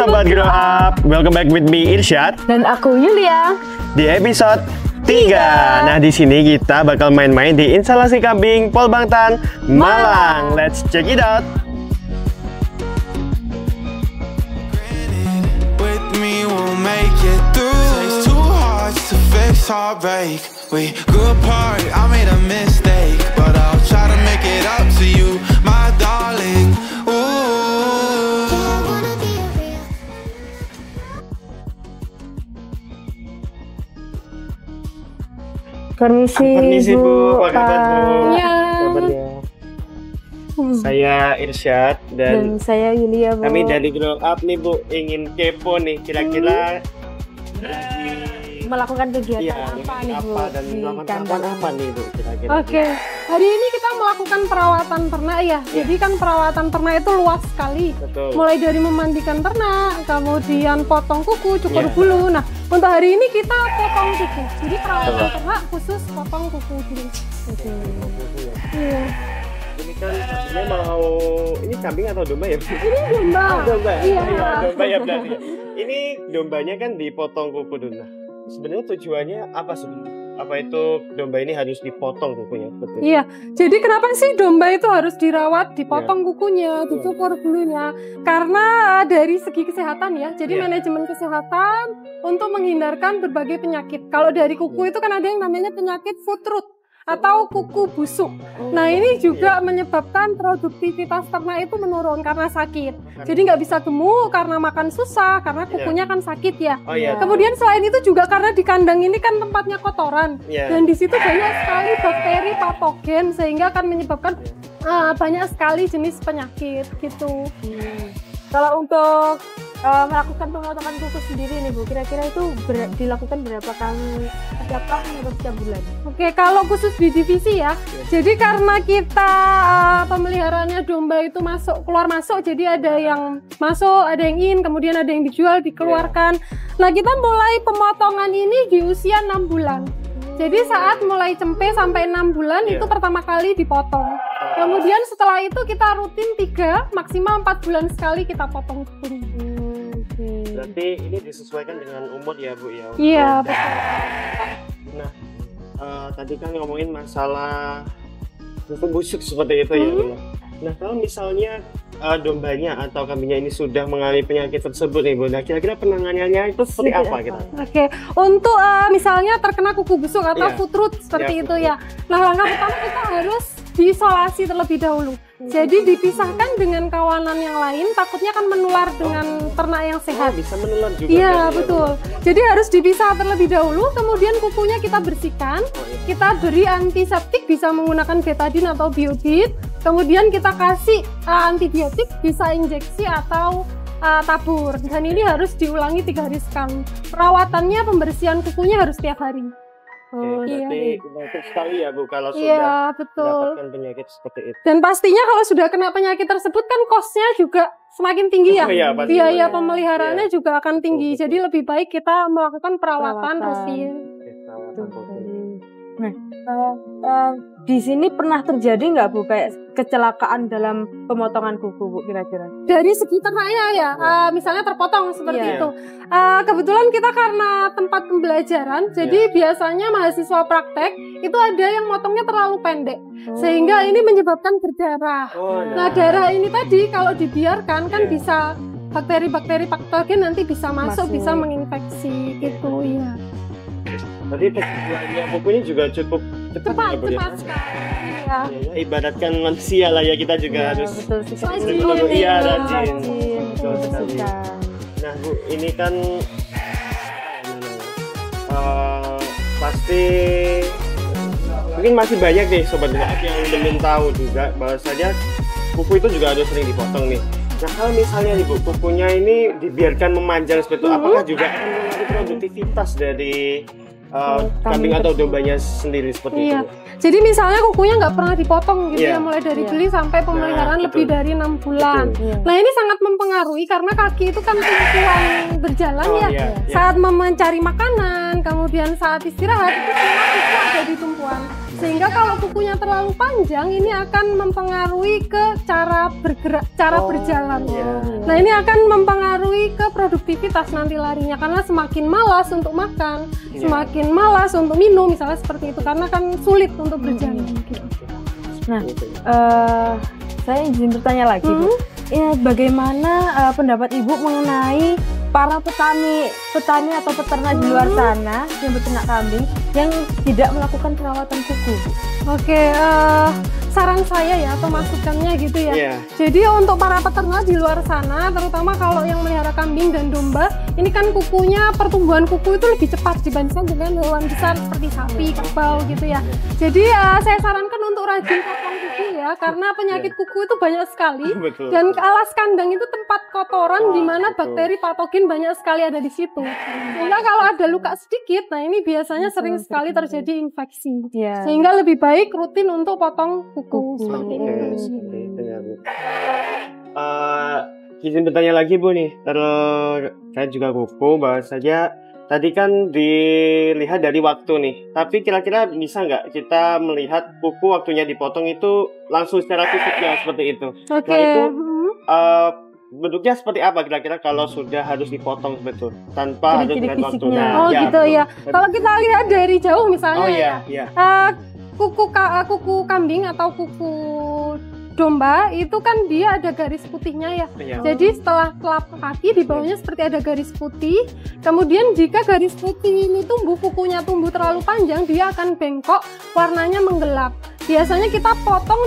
Sobat Grow Up, welcome back with me Irsyad dan aku Yulia di episode 3. Nah, di sini kita bakal main-main di instalasi kambing Polbangtan, Malang. Let's check it out. With me we'll make it through. Takes two hearts to fix heartbreak. We good part, I made a mistake, but I'll try to make it up to you, my darling. Ooh. Permisi Bu, apa kabar Bu? Ya. Kabarnya? Saya Irsyad Dan saya Yulia Bu. kami dari Grow Up nih Bu, ingin kepo nih kira-kira lagi melakukan kegiatan iya, apa nih Bu dan di melakukan kandang apa nih Bu kira-kira? Oke, hari ini kita melakukan perawatan ternak ya. Jadi kan perawatan ternak itu luas sekali. Betul. Mulai dari memandikan ternak, kemudian potong kuku, cukur Iya. bulu. Nah, untuk hari ini kita potong kuku. Jadi perawatan ternak khusus potong kuku dulu. Iya. Ini kan sebenarnya mau ini kambing atau domba ya? Ini domba. Domba. Iya. Domba ya berarti. Ya. Ini dombanya kan dipotong kuku dulu. Nah, sebenarnya tujuannya apa sih? Apa itu domba ini harus dipotong kukunya? Betul. Iya, jadi kenapa sih domba itu harus dirawat, dipotong kukunya, dicukur bulunya? Karena dari segi kesehatan ya, jadi Iya. manajemen kesehatan untuk menghindarkan berbagai penyakit. Kalau dari kuku itu kan ada yang namanya penyakit foot rot atau kuku busuk. Nah ini juga menyebabkan produktivitas ternak itu menurun karena sakit. Jadi nggak bisa gemuk karena makan susah, karena kukunya kan sakit ya. Oh iya. Kemudian selain itu juga karena di kandang ini kan tempatnya kotoran Iya. dan di situ banyak sekali bakteri patogen sehingga akan menyebabkan banyak sekali jenis penyakit gitu. Kalau untuk melakukan pemotongan kuku sendiri nih Bu, kira-kira itu dilakukan berapa kali setiap tahun atau setiap bulan? Oke, kalau khusus di divisi ya, jadi karena kita pemeliharaannya domba itu keluar masuk, jadi ada yang masuk, ada yang in, kemudian ada yang dijual, dikeluarkan. Nah, kita mulai pemotongan ini di usia 6 bulan. Jadi saat mulai cempe sampai 6 bulan itu pertama kali dipotong. Kemudian setelah itu kita rutin 3, maksimal 4 bulan sekali kita potong kuku. Berarti ini disesuaikan dengan umur ya Bu ya? Iya, betul. Nah, tadi kan ngomongin masalah kuku busuk seperti itu ya Bu. Nah, kalau misalnya dombanya atau kambingnya ini sudah mengalami penyakit tersebut nih Bu, nah kira-kira penanganannya itu seperti apa kita? Oke, untuk misalnya terkena kuku busuk atau Iya. foot rot seperti Iya, itu ya. Nah, langkah pertama kita harus diisolasi terlebih dahulu. Jadi dipisahkan dengan kawanan yang lain, takutnya kan menular dengan ternak yang sehat. Bisa menular juga. Iya, berarti ya, Bu? betul. Jadi harus dipisah terlebih dahulu, kemudian kukunya kita bersihkan, kita beri antiseptik bisa menggunakan betadine atau biotid, kemudian kita kasih antibiotik bisa injeksi atau tabur. Dan ini harus diulangi 3 hari sekali. Perawatannya, pembersihan kukunya harus setiap hari. Oke, iya. berarti bagus sekali ya Bu kalau sudah Iya, betul. mendapatkan penyakit seperti itu. Dan pastinya kalau sudah kena penyakit tersebut kan cost-nya juga semakin tinggi ya. Oh iya, pasti. Biaya pemeliharaannya Iya. juga akan tinggi. Betul. Jadi lebih baik kita melakukan perawatan rutin. Oke, perawatan rutin. Nah, di sini pernah terjadi nggak Bu kayak kecelakaan dalam pemotongan kuku Bu kira-kira? Dari segi ternaknya ya, misalnya terpotong seperti Iya. itu. Kebetulan kita karena tempat pembelajaran, jadi biasanya mahasiswa praktek itu ada yang motongnya terlalu pendek, sehingga ini menyebabkan berdarah. Oh, Nah, darah ini tadi kalau dibiarkan kan bisa bakteri-bakteri patogen nanti bisa masuk. Bisa menginfeksi gitu ya. berarti pertumbuhannya kukunya juga cukup cepat ya, Bu, ya? Cepat sekali. Ya. Ya, ibaratkan manusia lah ya, kita juga harus Betul sekali. Rajin. Iya, rajin. Betul sekali. Nah Bu, ini kan pasti mungkin masih banyak nih Sobat Grow Up yang belum tahu juga bahwasanya kuku itu juga ada sering dipotong nih. Nah, kalau misalnya nih Bu, kukunya ini dibiarkan memanjang seperti itu, apakah juga akan mengganggu produktivitas dari kambing atau dombanya sendiri seperti Iya. itu. Jadi misalnya kukunya nggak pernah dipotong gitu Iya. ya, mulai dari Iya. beli sampai pemeliharaan Nah, lebih betul. dari 6 bulan. Betul. Iya. Nah ini sangat mempengaruhi karena kaki itu kan tumpuan berjalan Oh, ya. iya, iya. Saat mencari makanan, kemudian saat istirahat itu semua kuku ada di tumpuan. Sehingga kalau kukunya terlalu panjang ini akan mempengaruhi ke cara bergerak, cara berjalan. iya. Nah ini akan mempengaruhi ke produktivitas nanti larinya karena semakin malas untuk makan, Iya. semakin malas untuk minum misalnya seperti itu karena kan sulit untuk berjalan. Gitu. Nah, Gitu. saya izin bertanya lagi, Bu. Ya, bagaimana pendapat Ibu mengenai para petani atau peternak di luar sana yang beternak kambing yang tidak melakukan perawatan kuku, Bu? Oke, saran saya ya atau masukannya gitu ya. Iya. Jadi untuk para peternak di luar sana, terutama kalau yang melihara kambing dan domba, ini kan kukunya, pertumbuhan kuku itu lebih cepat dibandingkan dengan hewan besar seperti sapi, kerbau gitu ya. Jadi saya sarankan untuk rajin potong kuku ya, karena penyakit kuku itu banyak sekali. Betul. Dan alas kandang itu tempat kotoran di mana betul. bakteri patogen banyak sekali ada di situ. Sehingga kalau ada luka sedikit, nah ini biasanya sering sekali terjadi infeksi. Ya. Sehingga lebih baik rutin untuk potong kuku seperti Oke, itu. seperti itu ya, Bu. Izin bertanya lagi, Bu nih. Terkait juga kuku, bahwa saja tadi kan dilihat dari waktu nih. Tapi kira-kira bisa nggak kita melihat kuku waktunya dipotong itu langsung secara fisiknya seperti itu? Oke. Nah, itu Mhm. bentuknya seperti apa kira-kira kalau sudah harus dipotong betul tanpa harus Ciri-ciri dengan waktu? fisiknya. Oh gitu betul. ya. Kalau kita lihat dari jauh misalnya Oh ya, iya, iya. kuku kambing atau kuku domba itu kan dia ada garis putihnya ya. Iya. Jadi setelah telapak kaki di bawahnya seperti ada garis putih. Kemudian jika garis putih ini kukunya tumbuh terlalu panjang, dia akan bengkok, warnanya menggelap. Biasanya kita potong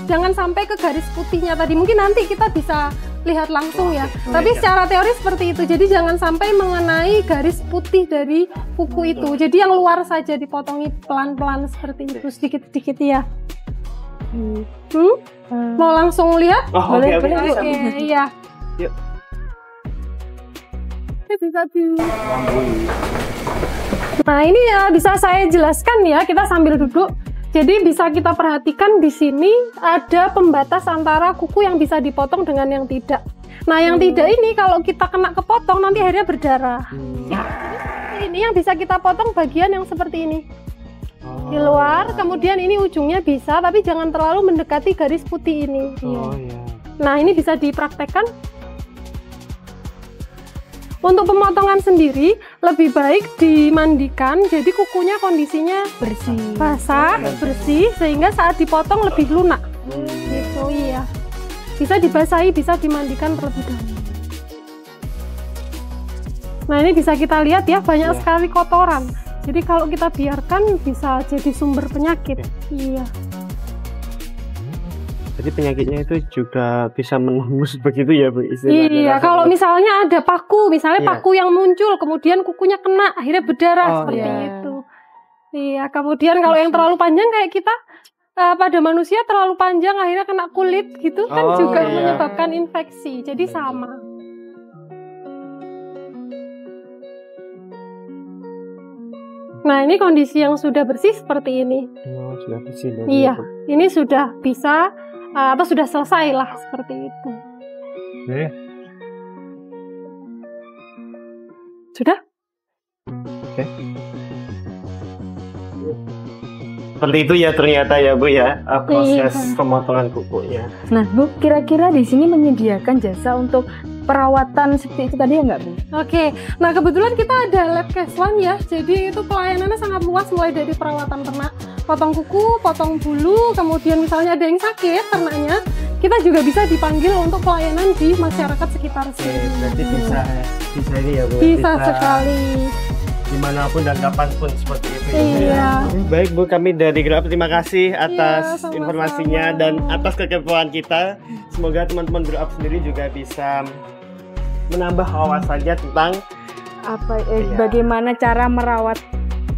jangan sampai ke garis putihnya tadi. Mungkin nanti kita bisa lihat langsung ya. Tapi secara teori seperti itu. Jadi jangan sampai mengenai garis putih dari kuku itu. Jadi yang luar saja dipotongi pelan-pelan seperti itu, sedikit-sedikit ya. Mau langsung lihat? Oh, Boleh, oke, boleh, bisa. Bu. Oke, iya. Yuk. Nah, ini ya bisa saya jelaskan ya, kita sambil duduk. Jadi bisa kita perhatikan di sini ada pembatas antara kuku yang bisa dipotong dengan yang tidak. Nah, yang tidak ini kalau kita kena kepotong nanti akhirnya berdarah. Ini yang bisa kita potong bagian yang seperti ini. Di luar, kemudian ini ujungnya bisa, tapi jangan terlalu mendekati garis putih ini. Oh iya. Nah, ini bisa dipraktekkan. Untuk pemotongan sendiri, lebih baik dimandikan, jadi kukunya kondisinya Bersih. basah, bersih, sehingga saat dipotong lebih lunak. Gitu, iya. Bisa dibasahi, bisa dimandikan terlebih dahulu. Nah, ini bisa kita lihat ya, banyak Iya. sekali kotoran. Jadi kalau kita biarkan bisa jadi sumber penyakit. Iya. Jadi penyakitnya itu juga bisa menembus begitu ya, Bu? istilahnya. Iya, kalau misalnya ada paku, misalnya Iya. paku yang muncul, kemudian kukunya kena, akhirnya berdarah Oh, seperti iya. itu. Iya, kemudian kalau yang terlalu panjang kayak kita, pada manusia terlalu panjang akhirnya kena kulit gitu kan Oh, juga iya. menyebabkan infeksi. Jadi sama. Nah, ini kondisi yang sudah bersih seperti ini. Oh, sudah bersih. Iya, ini sudah bisa atau sudah selesai lah seperti itu. Oke. Sudah? Seperti itu ya ternyata ya, Bu ya, proses Iya. pemotongan kukunya. Nah, Bu, kira-kira di sini menyediakan jasa untuk perawatan seperti itu tadi ya nggak, Bu? Oke, nah kebetulan kita ada lab Keswan ya, jadi itu pelayanannya sangat luas mulai dari perawatan ternak, potong kuku, potong bulu, kemudian misalnya ada yang sakit ternaknya, kita juga bisa dipanggil untuk pelayanan di masyarakat sekitar sini. Berarti bisa ini ya, Bu. Bisa sekali. Dimanapun dan kapanpun seperti itu. Iya. Baik, Bu, kami dari Grow Up terima kasih atas sama-sama. informasinya dan atas kekepoan kita. Semoga teman-teman Grow Up sendiri juga bisa menambah wawasannya tentang Iya. Bagaimana cara merawat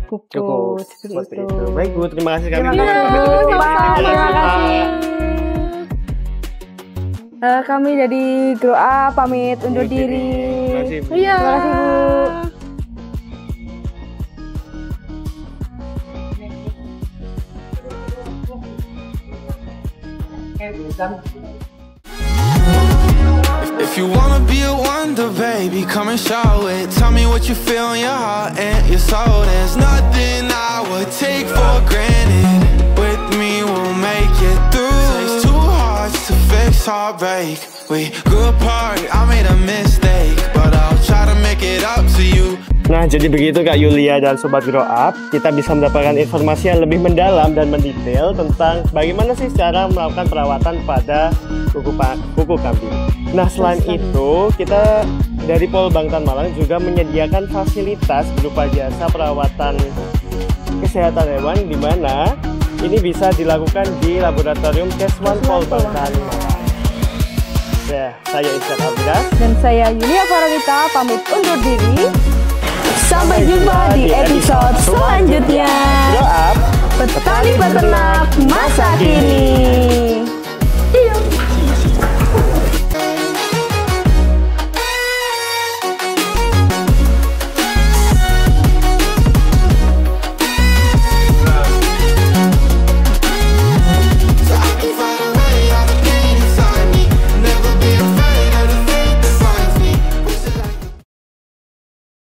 kuku cukup seperti itu. Baik, Bu, terima kasih kami. Terima kasih, Iya, Bu. sama-sama. Terima kasih. Pak. Kami dari Grow Up pamit undur diri. Terima kasih, Bu. Iya. Terima kasih, Bu. If you wanna be a wonder, baby, come and show it. Tell me what you feel in your heart and your soul. There's nothing I would take for granted. With me, we'll make it through. Takes two hearts to fix heartbreak. We grew apart, I made a mistake, but I'll try to make it up to you. Nah, jadi begitu Kak Yulia dan Sobat Grow Up, kita bisa mendapatkan informasi yang lebih mendalam dan mendetail tentang bagaimana sih cara melakukan perawatan pada kuku kambing. Nah, selain itu, kita dari Polbangtan Malang juga menyediakan fasilitas berupa jasa perawatan kesehatan hewan, di mana ini bisa dilakukan di Laboratorium Keswan Polbangtan Malang. Ya, saya Isan Abdas Dan saya Yulia Faranita pamit undur diri. Sampai jumpa di episode selanjutnya. Grow Up, Petani peternak masa kini.